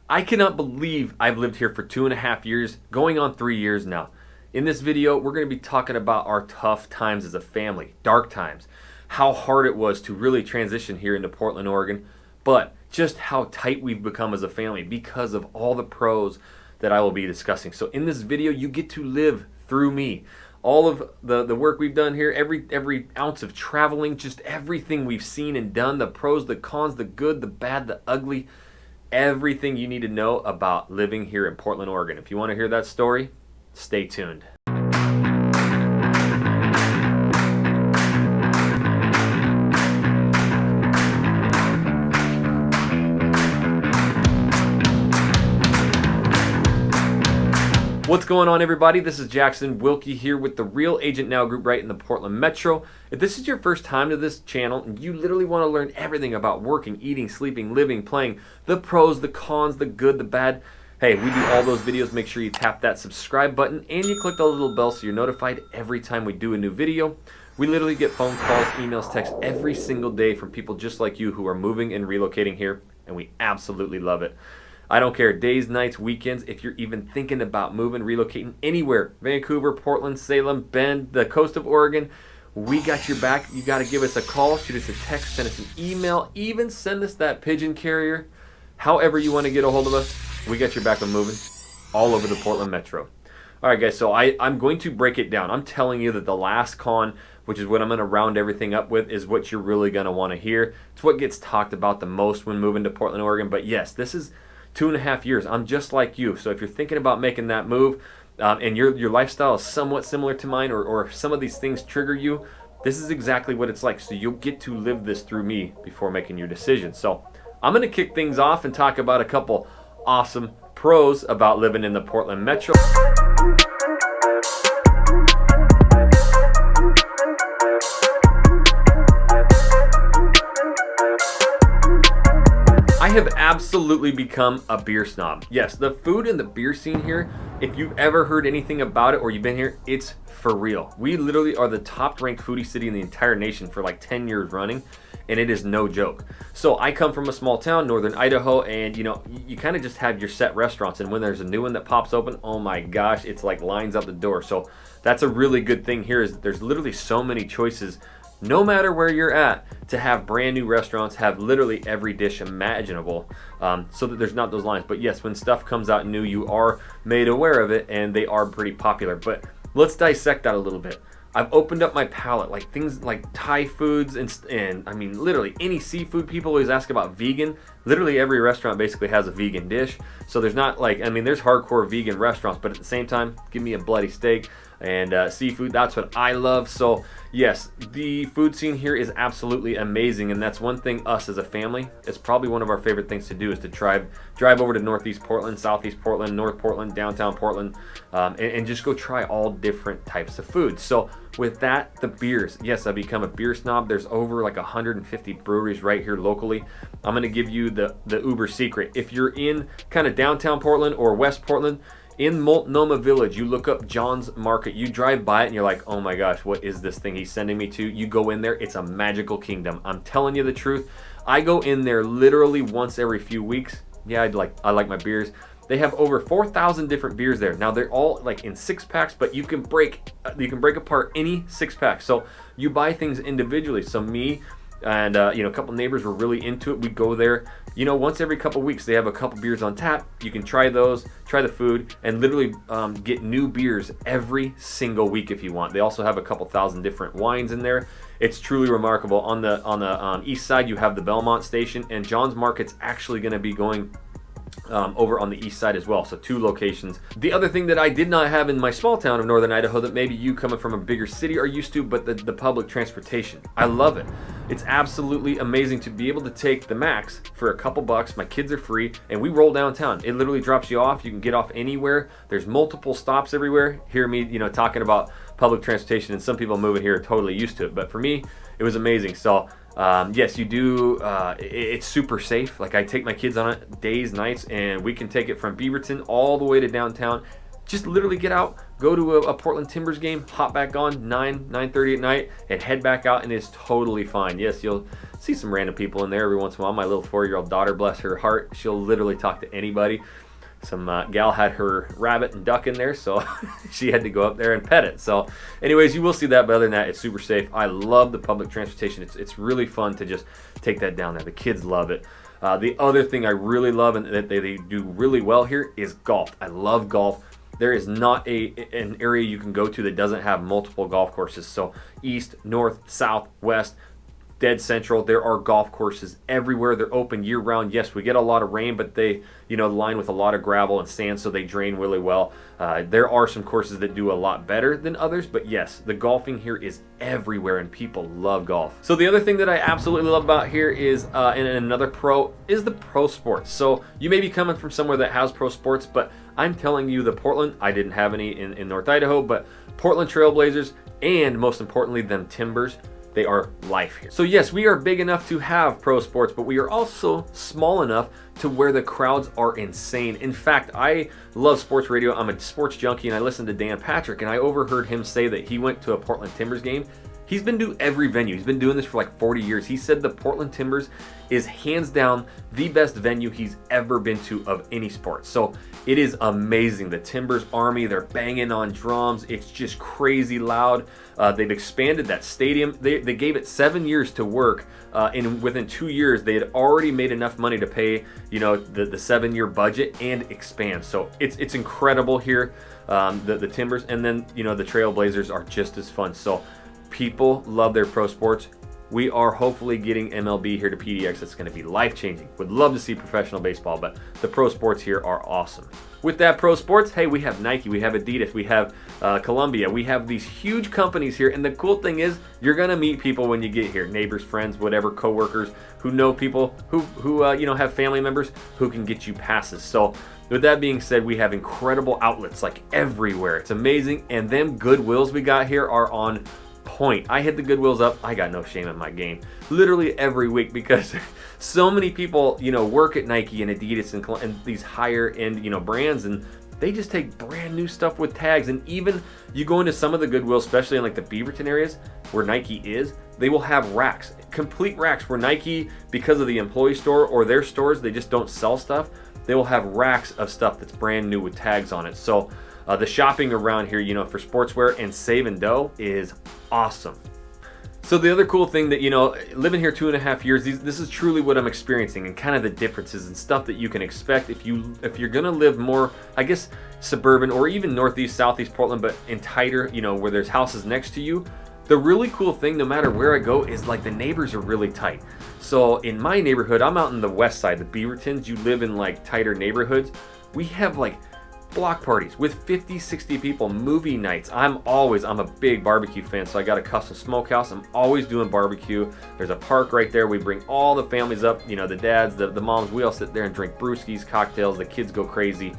I cannot believe I've lived here for 2.5 years, going on 3 years now. In this video, we're going to be talking about our tough times as a family, dark times, how hard it was to really transition here into Portland, Oregon, but just how tight we've become as a family because of all the pros that I will be discussing. So in this video, you get to live through me. All of the work we've done here, every ounce of traveling, just everything we've seen and done, the pros, the cons, the good, the bad, the ugly, everything you need to know about living here in Portland, Oregon. If you want to hear that story, stay tuned. What's going on, everybody? This is Jackson Wilkey here with the Real Agent Now group right in the Portland Metro. If this is your first time to this channel and you literally want to learn everything about working, eating, sleeping, living, playing, the pros, the cons, the good, the bad, hey, we do all those videos. Make sure you tap that subscribe button and you click the little bell so you're notified every time we do a new video. We literally get phone calls, emails, texts every single day from people just like you who are moving and relocating here, and we absolutely love it. I don't care, days, nights, weekends, if you're even thinking about moving, relocating anywhere, Vancouver, Portland, Salem, Bend, the coast of Oregon, we got your back. You got to give us a call, shoot us a text, send us an email, even send us that pigeon carrier. However you want to get a hold of us, we got your back on moving all over the Portland Metro. All right, guys, so I'm going to break it down. I'm telling you that the last con, which is what I'm going to round everything up with, is what you're really going to want to hear. It's what gets talked about the most when moving to Portland, Oregon. But yes, this is 2.5 years. I'm just like you. So if you're thinking about making that move and your lifestyle is somewhat similar to mine, or some of these things trigger you, this is exactly what it's like. So you'll get to live this through me before making your decision. So I'm going to kick things off and talk about a couple awesome pros about living in the Portland Metro. I have absolutely become a beer snob. Yes, the food and the beer scene here, if you've ever heard anything about it or you've been here, it's for real. We literally are the top ranked foodie city in the entire nation for like 10 years running, and it is no joke. So I come from a small town, northern Idaho, and you kind of just have your set restaurants, and when there's a new one that pops open, oh my gosh, it's like lines out the door. So that's a really good thing here, is there's literally so many choices no matter where you're at, to have brand new restaurants, have literally every dish imaginable, so that there's not those lines. But yes, when stuff comes out new, you are made aware of it, and they are pretty popular. But let's dissect that a little bit. I've opened up my palate, like things like Thai foods, and I mean literally any seafood. People always ask about vegan. Literally every restaurant basically has a vegan dish. So there's not like, I mean, there's hardcore vegan restaurants, but at the same time, give me a bloody steak and seafood. That's what I love. So yes, the food scene here is absolutely amazing, and that's one thing us as a family, it's probably one of our favorite things to do, is to drive over to Northeast Portland, Southeast Portland, North Portland, downtown Portland, and just go try all different types of food. So with that, the beers, yes, I've become a beer snob. There's over like 150 breweries right here locally. I'm going to give you the uber secret. If you're in kind of downtown Portland or West Portland, in Multnomah Village, you look up John's Market, you drive by it and you're like, oh my gosh, what is this thing he's sending me to? You go in there, it's a magical kingdom. I'm telling you the truth. I go in there literally once every few weeks. Yeah, I like my beers. They have over 4,000 different beers there. Now they're all like in 6-packs, but you can break apart any 6-pack. So you buy things individually. So me and a couple neighbors were really into it. We go there, once every couple weeks. They have a couple beers on tap. You can try those, try the food, and literally get new beers every single week if you want. They also have a couple thousand different wines in there. It's truly remarkable. On the east side, you have the Belmont station, and John's Market's actually going to be going over on the east side as well. So 2 locations. The other thing that I did not have in my small town of northern Idaho, that maybe you coming from a bigger city are used to, but the public transportation. I love it. It's absolutely amazing to be able to take the Max for a couple bucks. My kids are free, and we roll downtown. It literally drops you off. You can get off anywhere. There's multiple stops everywhere. Hear me, talking about public transportation, and some people moving here are totally used to it. But for me, it was amazing. So yes, you do. It's super safe. Like, I take my kids on it days, nights, and we can take it from Beaverton all the way to downtown just literally get out, go to a Portland Timbers game, hop back on 9:30 at night, and head back out, and it's totally fine. Yes, you'll see some random people in there every once in a while. My little 4-year-old daughter, bless her heart, she'll literally talk to anybody. Some gal had her rabbit and duck in there, so she had to go up there and pet it. So anyways, you will see that, but other than that, it's super safe. I love the public transportation. It's really fun to just take that down there. The kids love it. The other thing I really love and that they do really well here is golf. I love golf. There is not an area you can go to that doesn't have multiple golf courses. So east, north, south, west, dead central, there are golf courses everywhere. They're open year round. Yes, we get a lot of rain, but they, line with a lot of gravel and sand, so they drain really well. There are some courses that do a lot better than others, but yes, the golfing here is everywhere and people love golf. So the other thing that I absolutely love about here is, and another pro, is the pro sports. So you may be coming from somewhere that has pro sports, but I'm telling you, the Portland, I didn't have any in North Idaho, but Portland Trailblazers, and most importantly, them Timbers, they are life here. So yes, we are big enough to have pro sports, but we are also small enough to where the crowds are insane. In fact, I love sports radio. I'm a sports junkie, and I listen to Dan Patrick, and I overheard him say that he went to a Portland Timbers game. He's been to every venue. He's been doing this for like 40 years. He said the Portland Timbers is hands down the best venue he's ever been to of any sport. So it is amazing. The Timbers Army, they're banging on drums. It's just crazy loud. They've expanded that stadium. They gave it 7 years to work. And within 2 years, they had already made enough money to pay, the 7-year budget and expand. So it's incredible here. The Timbers, and then, the Trailblazers are just as fun. So people love their pro sports. We are hopefully getting MLB here to PDX. It's going to be life-changing. Would love to see professional baseball, but the pro sports here are awesome. With that pro sports, hey, we have Nike, we have Adidas, we have Columbia, we have these huge companies here, and the cool thing is you're going to meet people when you get here, neighbors, friends, whatever, coworkers who know people who have family members who can get you passes. So with that being said, we have incredible outlets like everywhere. It's amazing, and them Goodwills we got here are on point. I hit the Goodwills up. I got no shame in my game. Literally every week, because so many people, work at Nike and Adidas and these higher end, brands, and they just take brand new stuff with tags. And even you go into some of the Goodwills, especially in like the Beaverton areas where Nike is, they will have racks, complete racks where Nike, because of the employee store or their stores, they just don't sell stuff. They will have racks of stuff that's brand new with tags on it. So the shopping around here, for sportswear and save and dough is awesome. So the other cool thing that, living here 2.5 years, this is truly what I'm experiencing, and kind of the differences and stuff that you can expect if you're gonna live more, I guess, suburban or even northeast, southeast Portland, but in tighter, where there's houses next to you. The really cool thing, no matter where I go, is like the neighbors are really tight. So in my neighborhood, I'm out in the west side, the Beavertons. You live in like tighter neighborhoods. We have like block parties with 50, 60 people, movie nights. I'm a big barbecue fan, so I got a custom smokehouse. I'm always doing barbecue. There's a park right there. We bring all the families up, the dads, the moms. We all sit there and drink brewskis, cocktails. The kids go crazy.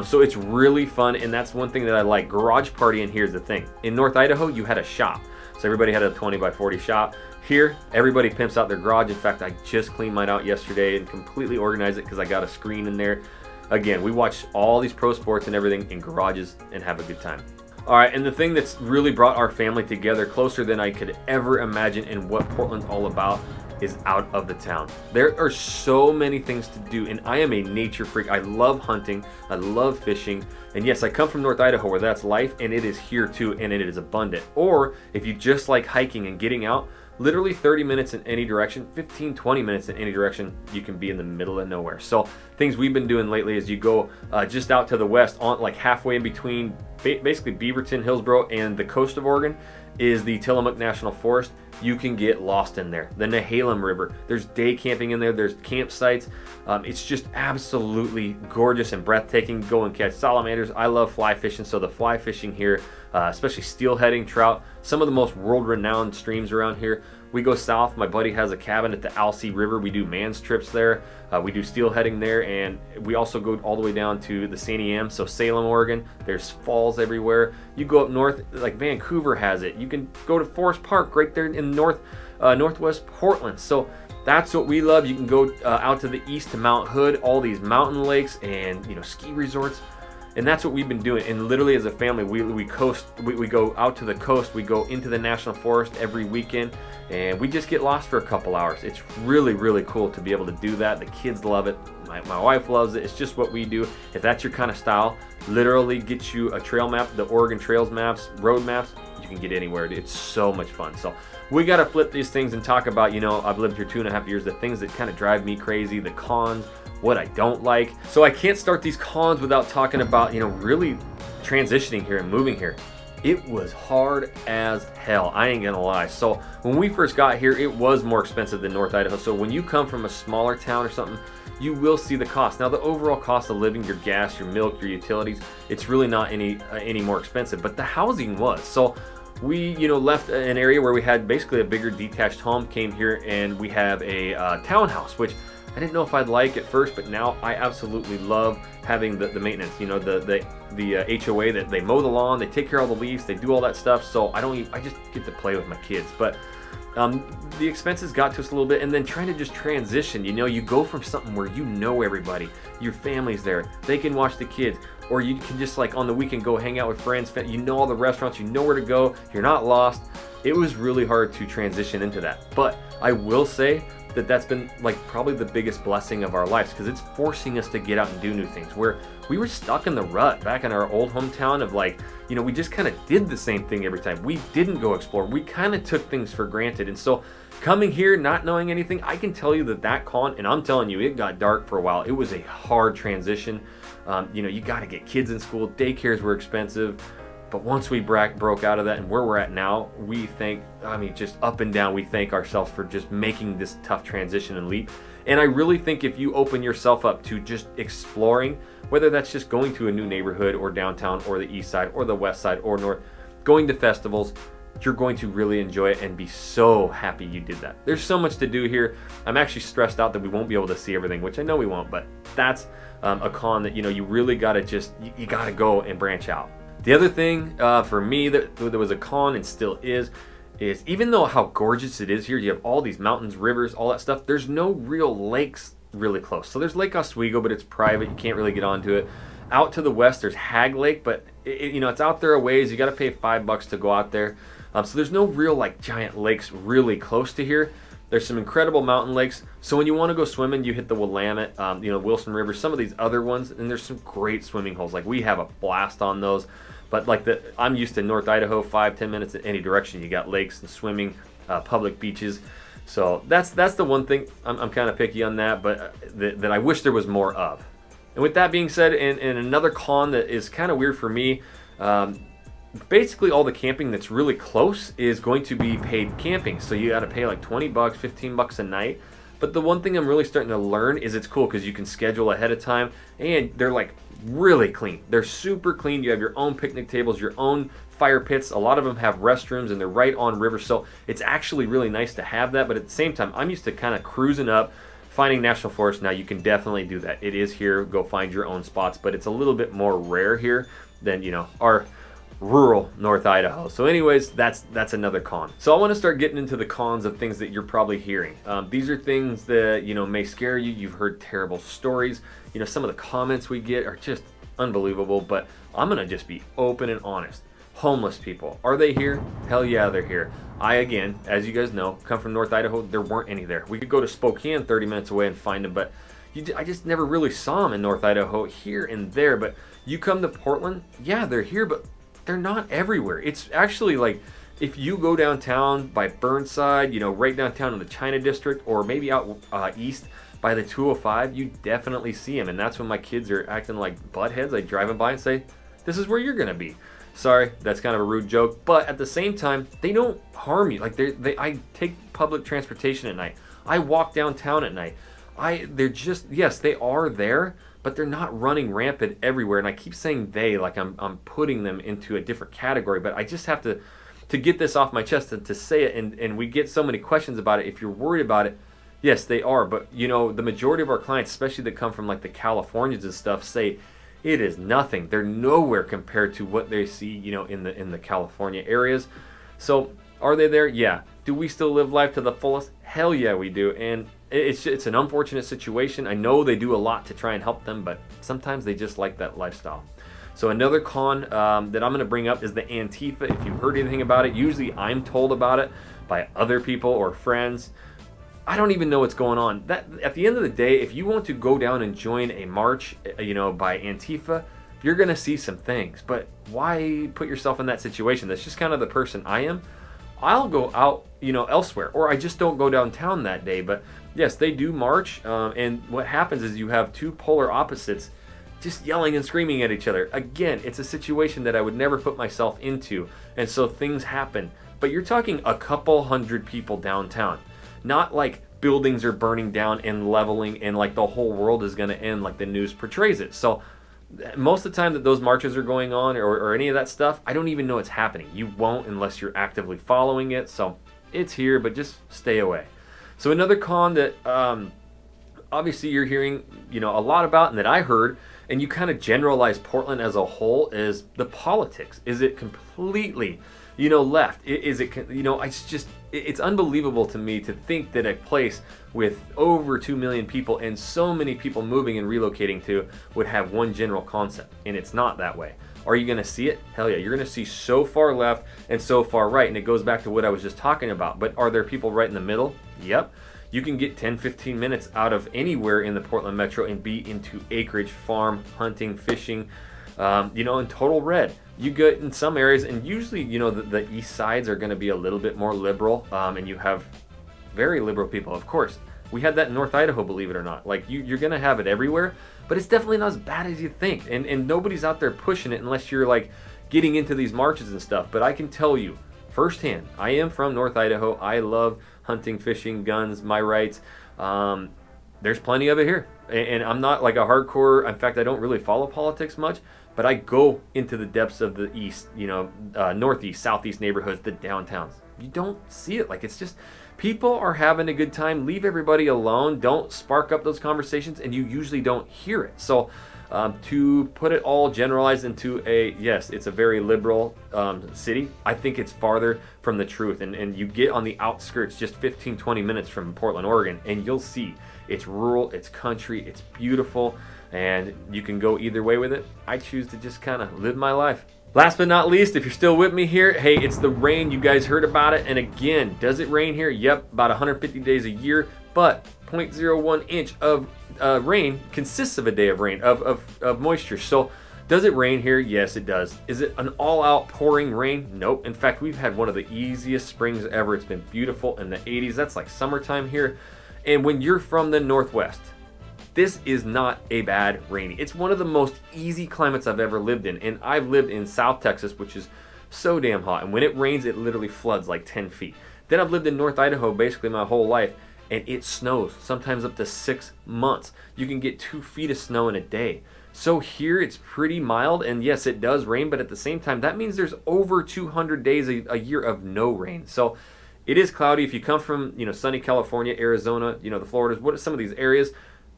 So it's really fun, and that's one thing that I like. Garage party in here is the thing. In North Idaho, you had a shop. So everybody had a 20 by 40 shop. Here, everybody pimps out their garage. In fact, I just cleaned mine out yesterday and completely organized it because I got a screen in there. Again, we watch all these pro sports and everything in garages and have a good time. All right, and the thing that's really brought our family together closer than I could ever imagine, and what Portland's all about, is out of the town. There are so many things to do, and I am a nature freak. I love hunting, I love fishing, and yes, I come from North Idaho where that's life, and it is here too, and it is abundant. Or if you just like hiking and getting out, literally 30 minutes in any direction, 15, 20 minutes in any direction, you can be in the middle of nowhere. So things we've been doing lately is you go just out to the west, on like halfway in between basically Beaverton, Hillsborough, and the coast of Oregon is the Tillamook National Forest. You can get lost in there. The Nehalem River, there's day camping in there, there's campsites. It's just absolutely gorgeous and breathtaking. Go and catch salamanders. I love fly fishing, so the fly fishing here, especially steelheading, trout, some of the most world-renowned streams around here. We go south. My buddy has a cabin at the Alsea River. We do man's trips there. We do steelheading there, and we also go all the way down to the St. Em, so Salem, Oregon. There's falls everywhere. You go up north, like Vancouver has it. You can go to Forest Park right there in northwest Portland. So that's what we love. You can go out to the east to Mount Hood, all these mountain lakes and ski resorts. And that's what we've been doing. And literally as a family, we go out to the coast, we go into the national forest every weekend, and we just get lost for a couple hours. It's really, really cool to be able to do that. The kids love it. My wife loves it. It's just what we do. If that's your kind of style, literally get you a trail map, the Oregon Trails maps, road maps, you can get anywhere. It's so much fun. So we got to flip these things and talk about, I've lived here 2.5 years, the things that kind of drive me crazy, the cons, what I don't like. So I can't start these cons without talking about, really transitioning here and moving here. It was hard as hell, I ain't gonna lie. So when we first got here, it was more expensive than North Idaho. So when you come from a smaller town or something, you will see the cost. Now the overall cost of living, your gas, your milk, your utilities, it's really not any more expensive, but the housing was. So we left an area where we had basically a bigger detached home, came here, and we have a townhouse, which I didn't know if I'd like at first, but now I absolutely love having the maintenance. The HOA, that they mow the lawn, they take care of all the leaves, they do all that stuff. So I just get to play with my kids. But the expenses got to us a little bit, and then trying to just transition. You go from something where everybody, your family's there, they can watch the kids, or you can just like on the weekend go hang out with friends. All the restaurants, where to go, you're not lost. It was really hard to transition into that, but I will say that's been like probably the biggest blessing of our lives, because it's forcing us to get out and do new things, where we were stuck in the rut back in our old hometown of we just kind of did the same thing every time. We didn't go explore. We kind of took things for granted. And so coming here, not knowing anything, I can tell you that con, and I'm telling you, it got dark for a while. It was a hard transition. You got to get kids in school. Daycares were expensive. But once we broke out of that, and where we're at now, just up and down, we thank ourselves for just making this tough transition and leap. And I really think if you open yourself up to just exploring, whether that's just going to a new neighborhood or downtown or the east side or the west side or north, going to festivals, you're going to really enjoy it and be so happy you did that. There's so much to do here. I'm actually stressed out that we won't be able to see everything, which I know we won't, but that's a con that, you really got to you got to go and branch out. The other thing for me that there was a con and still is even though how gorgeous it is here, you have all these mountains, rivers, all that stuff, there's no real lakes really close. So there's Lake Oswego, but it's private. You can't really get onto it. Out to the west, there's Hag Lake, but it's out there a ways. You got to pay $5 to go out there. So there's no real giant lakes really close to here. There's some incredible mountain lakes. So when you want to go swimming, you hit the Willamette, Wilson River, some of these other ones, and there's some great swimming holes. We have a blast on those. But I'm used to North Idaho, 5-10 minutes in any direction. You got lakes and swimming, public beaches. So that's the one thing I'm kind of picky on that, but that I wish there was more of. And with that being said, and another con that is kind of weird for me, basically all the camping that's really close is going to be paid camping. So you got to pay $20, $15 a night. But the one thing I'm really starting to learn is it's cool because you can schedule ahead of time, and they're really clean. They're super clean. You have your own picnic tables, your own fire pits. A lot of them have restrooms, and they're right on rivers. So it's actually really nice to have that. But at the same time, I'm used to kind of cruising up, finding national forest. Now you can definitely do that. It is here. Go find your own spots, but it's a little bit more rare here than our rural North Idaho. So anyways, that's another con. So I want to start getting into the cons of things that you're probably hearing. These are things that may scare you. You've heard terrible stories. Some of the comments we get are just unbelievable, but I'm gonna just be open and honest. Homeless people, are they here? Hell yeah, they're here. I, again, as you guys know, come from North Idaho. There weren't any there. We could go to Spokane 30 minutes away and find them, but I just never really saw them in North Idaho, here and there. But you come to Portland, yeah, they're here, but they're not everywhere. It's actually if you go downtown by Burnside, right downtown in the China District, or maybe out east by the 205, you definitely see them. And that's when my kids are acting like buttheads. I drive them by and say, this is where you're gonna be. Sorry, that's kind of a rude joke, but at the same time, they don't harm you. I take public transportation at night. I walk downtown at night. They're just, yes, they are there, but they're not running rampant everywhere. And I keep saying they, like I'm putting them into a different category, but I just have to get this off my chest and to say it. And we get so many questions about it. If you're worried about it, yes, they are. But the majority of our clients, especially that come from the Californians and stuff, say it is nothing. They're nowhere compared to what they see, in the California areas. So are they there? Yeah. Do we still live life to the fullest? Hell yeah, we do. And it's an unfortunate situation. I know they do a lot to try and help them, but sometimes they just like that lifestyle. So another con that I'm going to bring up is the Antifa. If you've heard anything about it, usually I'm told about it by other people or friends. I don't even know what's going on. That at the end of the day, if you want to go down and join a march, by Antifa, you're going to see some things. But why put yourself in that situation? That's just kind of the person I am. I'll go out, elsewhere, or I just don't go downtown that day. But yes, they do march, and what happens is you have two polar opposites just yelling and screaming at each other. Again, it's a situation that I would never put myself into, and so things happen. But you're talking a couple hundred people downtown, not like buildings are burning down and leveling and like the whole world is going to end like the news portrays it. So most of the time that those marches are going on or any of that stuff, I don't even know it's happening. You won't unless you're actively following it. So it's here, but just stay away. So another con that obviously you're hearing a lot about, and that I heard, and you kind of generalize Portland as a whole, is the politics. Is it completely left? Is it it's unbelievable to me to think that a place with over 2 million people and so many people moving and relocating to would have one general concept, and it's not that way. Are you going to see it? Hell yeah, you're going to see so far left and so far right, and it goes back to what I was just talking about. But are there people right in the middle? Yep. You can get 10-15 minutes out of anywhere in the Portland metro and be into acreage, farm, hunting, fishing, in total red. You get in some areas, and usually, the east sides are going to be a little bit more liberal, and you have very liberal people. Of course, we had that in North Idaho, believe it or not. Like, you're going to have it everywhere, but it's definitely not as bad as you think. And nobody's out there pushing it unless you're, like, getting into these marches and stuff. But I can tell you firsthand, I am from North Idaho. I love hunting, fishing, guns, my rights. There's plenty of it here. And I'm not like a hardcore, in fact, I don't really follow politics much, but I go into the depths of the east, northeast, southeast neighborhoods, the downtowns. You don't see it. Like, it's just, people are having a good time. Leave everybody alone. Don't spark up those conversations, and you usually don't hear it. So to put it all generalized into yes, it's a very liberal city, I think it's farther from the truth. And you get on the outskirts just 15-20 minutes from Portland, Oregon, and you'll see it's rural, it's country, it's beautiful, and you can go either way with it. I choose to just kind of live my life. Last but not least, if you're still with me here, hey, it's the rain. You guys heard about it. And again, does it rain here? Yep, about 150 days a year, but 0.01 inch of rain consists of a day of rain, of moisture. So does it rain here? Yes, it does. Is it an all-out pouring rain? Nope. In fact, we've had one of the easiest springs ever. It's been beautiful in the 80s. That's like summertime here. And when you're from the Northwest, this is not a bad rainy. It's one of the most easy climates I've ever lived in. And I've lived in South Texas, which is so damn hot. And when it rains, it literally floods like 10 feet. Then I've lived in North Idaho basically my whole life, and it snows, sometimes up to 6 months. You can get 2 feet of snow in a day. So here it's pretty mild, and yes, it does rain, but at the same time, that means there's over 200 days a year of no rain. So it is cloudy. If you come from, sunny California, Arizona, the Floridas, what are some of these areas?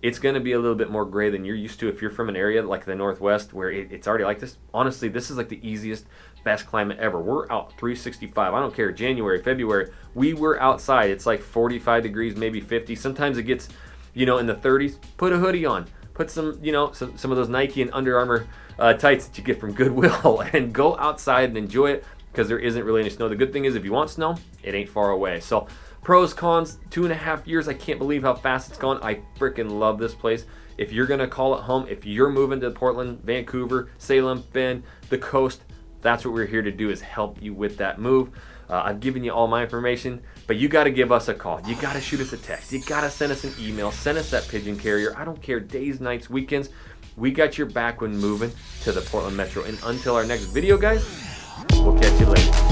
It's going to be a little bit more gray than you're used to if you're from an area like the Northwest where it's already like this. Honestly, this is like the easiest, best climate ever. We're out 365. I don't care. January, February, we were outside. It's like 45 degrees, maybe 50. Sometimes it gets, in the 30s. Put a hoodie on. Put some, some of those Nike and Under Armour tights that you get from Goodwill and go outside and enjoy it, because there isn't really any snow. The good thing is if you want snow, it ain't far away. So pros, cons, 2.5 years. I can't believe how fast it's gone. I freaking love this place. If you're going to call it home, if you're moving to Portland, Vancouver, Salem, Bend, the coast, that's what we're here to do, is help you with that move. I've given you all my information, but you got to give us a call. You got to shoot us a text. You got to send us an email. Send us that pigeon carrier. I don't care, days, nights, weekends. We got your back when moving to the Portland Metro. And until our next video, guys, we'll catch you later.